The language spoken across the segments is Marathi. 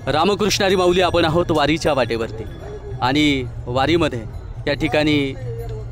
रामकृष्णारी माऊली आपण आहोत वारीच्या वाटेवरती आणि वारीमध्ये या ठिकाणी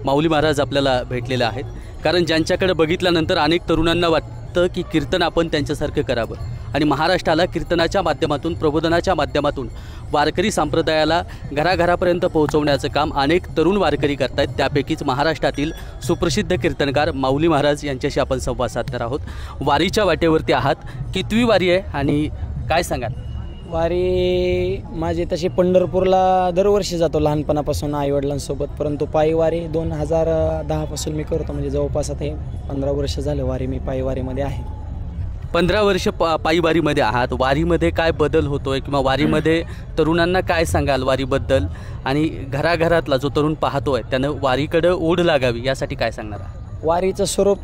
माऊली महाराज आपल्याला भेटलेले आहेत. कारण ज्यांच्याकडे बघितल्यानंतर अनेक तरुणांना वाटतं की कीर्तन आपण त्यांच्यासारखं करावं आणि महाराष्ट्राला कीर्तनाच्या माध्यमातून प्रबोधनाच्या माध्यमातून वारकरी संप्रदायाला घराघरापर्यंत पोहोचवण्याचं काम अनेक तरुण वारकरी करत आहेत. त्यापैकीच महाराष्ट्रातील सुप्रसिद्ध कीर्तनकार माऊली महाराज यांच्याशी आपण संवाद साधणार आहोत. वारीच्या वाटेवरती आहात, कितवी वारी आहे आणि काय सांगाल? वारी माझी तशी पंढरपूरला दरवर्षी जातो लहानपणापासून आईवडिलांसोबत, परंतु पायी वारी 2010 पासून मी करतो. म्हणजे जवळपास आता 15 वर्ष झालं वारी मी पायी वारीमध्ये आहे. 15 वर्ष पायी वारीमध्ये आहात. वारीमध्ये काय बदल होतोय किंवा वारीमध्ये तरुणांना काय सांगाल वारीबद्दल आणि घराघरातला जो तरुण पाहतोय त्यानं वारीकडे ओढ लागावी यासाठी काय सांगणार आहात? वारीचं स्वरूप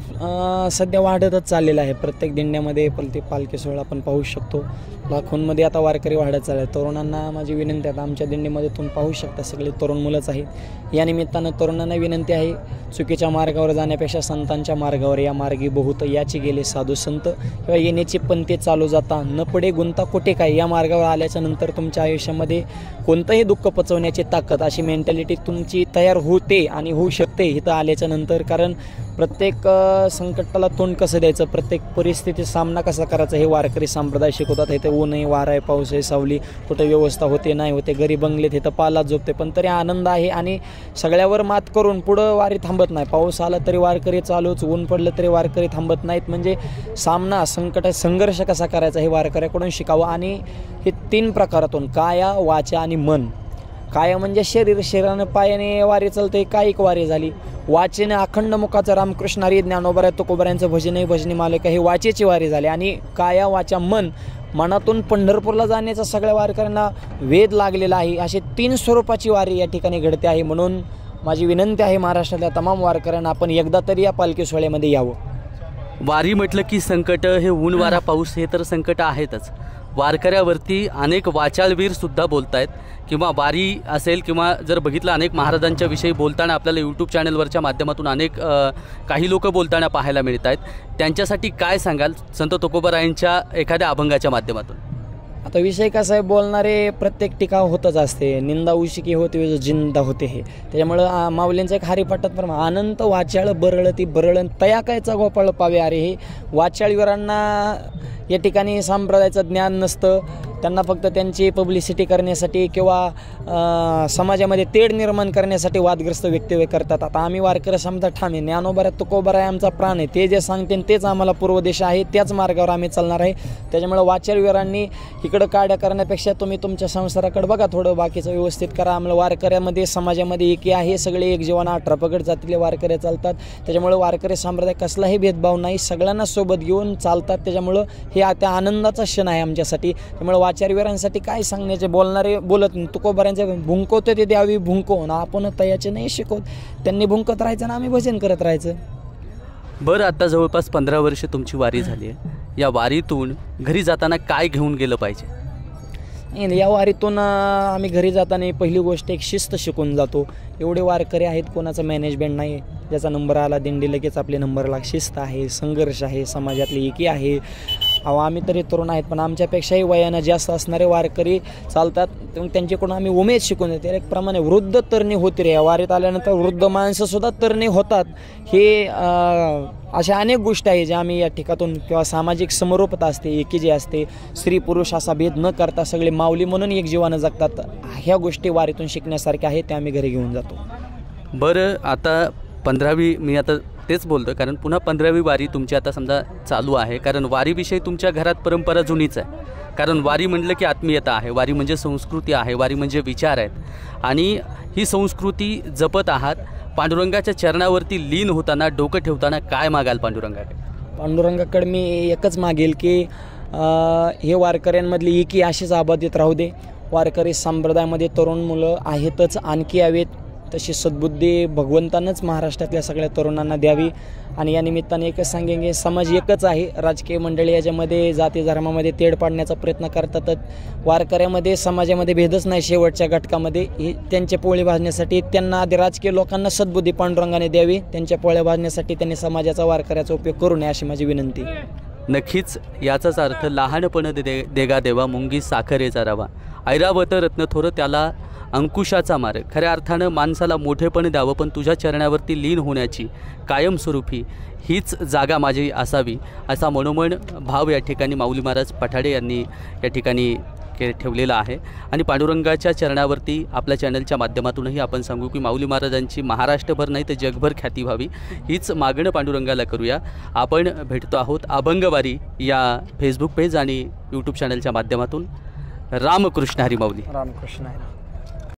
सध्या वाढतच चाललेलं आहे. प्रत्येक दिंड्यामध्ये ते पालखी सोहळा आपण पाहू शकतो. लाखोंमध्ये आता वारकरी वाढत चालले. तरुणांना माझी विनंती आहे, आमच्या दिंडीमध्ये तुम्ही पाहू शकता सगळे तरुण मुलंच आहेत. या निमित्तानं तरुणांना विनंती आहे, चुकीच्या मार्गावर जाण्यापेक्षा संतांच्या मार्गावर या मार्गी बहुत याची गेले साधू संत किंवा येण्याची पंथे चालू जाता न पडे गुंता कोठे काय. या मार्गावर आल्याच्या नंतर तुमच्या आयुष्यामध्ये कोणतंही दुःख पचवण्याची ताकद अशी मेंटॅलिटी तुमची तयार होते आणि होऊ शकते इथं आल्याच्या नंतर. कारण प्रत्येक संकटाला तोंड कसं द्यायचं, प्रत्येक परिस्थितीत सामना कसा करायचा हे वारकरी संप्रदाय शिकवतात. इथे ऊन आहे, वारा आहे, पाऊस आहे, सावली, कुठं व्यवस्था होते नाही होते, घरी बंगलेत इथं पालात झोपते, पण तरी आनंद आहे आणि सगळ्यावर मात करून पुढं वारी थांबत नाही. पाऊस आला तरी वारकरी चालूच, ऊन पडलं तरी वारकरी थांबत नाहीत. म्हणजे सामना संकट संघर्ष कसा करायचा हे वारकऱ्याकडून शिकावं. आणि हे 3 प्रकारातून काया, वाचा आणि मन. काया म्हणजे शरीर, शरीरानं पायाने वारी चालते, कायिक वारी झाली. वाचेने अखंड मुखाचं रामकृष्ण हरी ज्ञानोबा तुकोबारायांचं भजनही भजनी मालिका हे वाचेची वारी झाली. आणि काया, वाचा, मन, मनातून पंढरपूरला जाण्याचा सगळ्या वारकऱ्यांना वेध लागलेला आहे. असे 3 स्वरूपाची वारी या ठिकाणी घडते आहे. म्हणून माझी विनंती आहे महाराष्ट्रातल्या तमाम वारकऱ्यांना आपण एकदा तरी या पालखी सोहळ्यामध्ये यावं. वारी म्हटलं की संकट, हे ऊन वारा पाऊस हे तर संकट आहेतच. वारकऱ्यावरती अनेक वाचाळवीर सुद्धा बोलत आहेत किंवा वारी असेल किंवा जर बघितलं अनेक महाराजांच्या विषयी बोलताना आपल्याला यूट्यूब चॅनलवरच्या माध्यमातून अनेक काही लोक बोलताना पाहायला मिळत आहेत. त्यांच्यासाठी काय सांगाल संत तुकोबारायांच्या एखाद्या अभंगाच्या माध्यमातून? आता विषय कसा आहे, बोलणारे प्रत्येक टीका होतच असते. निंदा उशिकी होते जिंदा होते हे. त्याच्यामुळं माऊलींचं एक हरिपाठात पण अनंत वाचाळ बरळ ती बरळ तया कायचा गोपाळ पावे. अरे हे वाचाळवीरांना या ठिकाणी संप्रदायाचं ज्ञान नसतं. त्यांना फक्त त्यांची पब्लिसिटी करण्यासाठी किंवा समाजामध्ये तेढ निर्माण करण्यासाठी वादग्रस्त वक्तव्य करतात. आता आम्ही वारकरी समजा ठाम आहे, ज्ञानोबा तुकोबा आहे आमचा प्राण आहे. ते जे सांगते तेच आम्हाला पूर्वदेश आहे, त्याच मार्गावर आम्ही चालणार आहे. त्याच्यामुळे वाचाळवीरांनी इकडं काड्या करण्यापेक्षा तुम्ही तुमच्या संसाराकडे बघा, थोडं बाकीचं व्यवस्थित करा. आम्हाला वारकऱ्यामध्ये समाजामध्ये एकी आहे, सगळे एक जीवन 18 पगड जातीतले वारकरी चालतात. त्याच्यामुळे वारकरी संप्रदाय कसलाही भेदभाव नाही, सगळ्यांना सोबत घेऊन चालतात. त्याच्यामुळं हे त्या आनंदाचा क्षण आहे आमच्यासाठी. त्यामुळे आचार्यवीरांसाठी काय सांगण्याचे, बोलणारे बोलत तुकोबारांचं भुंकवतं ते द्यावी भुंकवून, आपण तयाचे नाही शिकवत. त्यांनी भुंकत राहायचं ना आम्ही भजन करत राहायचं. बरं, आता जवळपास 15 वर्ष तुमची वारी झाली आहे. या वारीतून घरी जाताना काय घेऊन गेलं पाहिजे? या वारीतून आम्ही घरी जाताना पहिली गोष्ट एक शिस्त शिकून जातो. एवढे वारकरी आहेत, कोणाचं मॅनेजमेंट नाही. ज्याचा नंबर आला दिंडी लगेच आपले नंबरला. शिस्त आहे, संघर्ष आहे, समाजातली एकी आहे. आम्ही तरी तरुण आहेत, पण आमच्यापेक्षाही वयानं जास्त असणारे वारकरी चालतात. त्यांच्याकडून आम्ही उमेद शिकून येते. एक प्रमाणे वृद्ध तरणी होती रे. वारीत आल्यानंतर वृद्ध माणसंसुद्धा तरणी होतात. हे अशा अनेक गोष्टी आहेत ज्या आम्ही या ठिकाणातून किंवा सामाजिक समरूपता असते, एकी जी असते, स्त्री पुरुष असा भेद न करता सगळे माऊली म्हणून एक जीवानं जगतात. ह्या गोष्टी वारीतून शिकण्यासारख्या आहेत, त्या आम्ही घरी घेऊन जातो. बरं, आता 15वी मी आता तेच बोलतो कारण पुन्हा 15वी वारी तुमची आता समजा चालू आहे. कारण वारीविषयी तुमच्या घरात परंपरा जुनीच आहे. कारण वारी म्हटलं की आत्मीयता आहे, वारी म्हणजे संस्कृती आहे, वारी म्हणजे विचार आहेत आणि ही संस्कृती जपत आहात. पांडुरंगाच्या चरणावरती लीन होताना, डोकं ठेवताना काय मागाल पांडुरंगाकडे? पांडुरंगाकडे मी एकच मागेल की हे वारकऱ्यांमधली एकी अशीच अबाधित राहू दे. वारकरी संप्रदायामध्ये तरुण मुलं आहेतच, आणखी यावेत. तशी सद्बुद्धी भगवंतानंच महाराष्ट्रातल्या सगळ्या तरुणांना द्यावी. आणि या निमित्ताने एकच सांगेन की समाज एकच आहे. राजकीय मंडळी याच्यामध्ये जाती धर्मामध्ये तेढ पाडण्याचा प्रयत्न करतातच. वारकऱ्यामध्ये समाजामध्ये भेदच नाही. शेवटच्या घटकामध्ये हे त्यांच्या पोळी भाजण्यासाठी त्यांना आधी राजकीय लोकांना सद्बुद्धी पांडुरंगाने द्यावी. त्यांच्या पोळ्या भाजण्यासाठी त्यांनी समाजाचा वारकऱ्याचा उपयोग करू नये अशी माझी विनंती. नक्कीच याचाच अर्थ लहानपण देगा देवा मुंगी साखरेचा रवा. ऐरावत रत्न थोर त्याला अंकुशाचा मार. खऱ्या अर्थानं माणसाला मोठेपण द्यावं, पण तुझ्या चरणावरती लीन होण्याची कायमस्वरूपी हीच जागा माझी असावी, असा मनोमन भाव या ठिकाणी माऊली महाराज पठाडे यांनी या ठिकाणी ठेवलेला आहे. आणि पांडुरंगाच्या चरणावरती आपल्या चॅनलच्या माध्यमातूनही आपण सांगू की माऊली महाराजांची महाराष्ट्रभर नाही तर जगभर ख्याती व्हावी, हीच मागणं पांडुरंगाला करूया. आपण भेटतो आहोत अभंगवारी या फेसबुक पेज आणि यूट्यूब चॅनलच्या माध्यमातून. रामकृष्ण हरी माऊली. रामकृष्ण.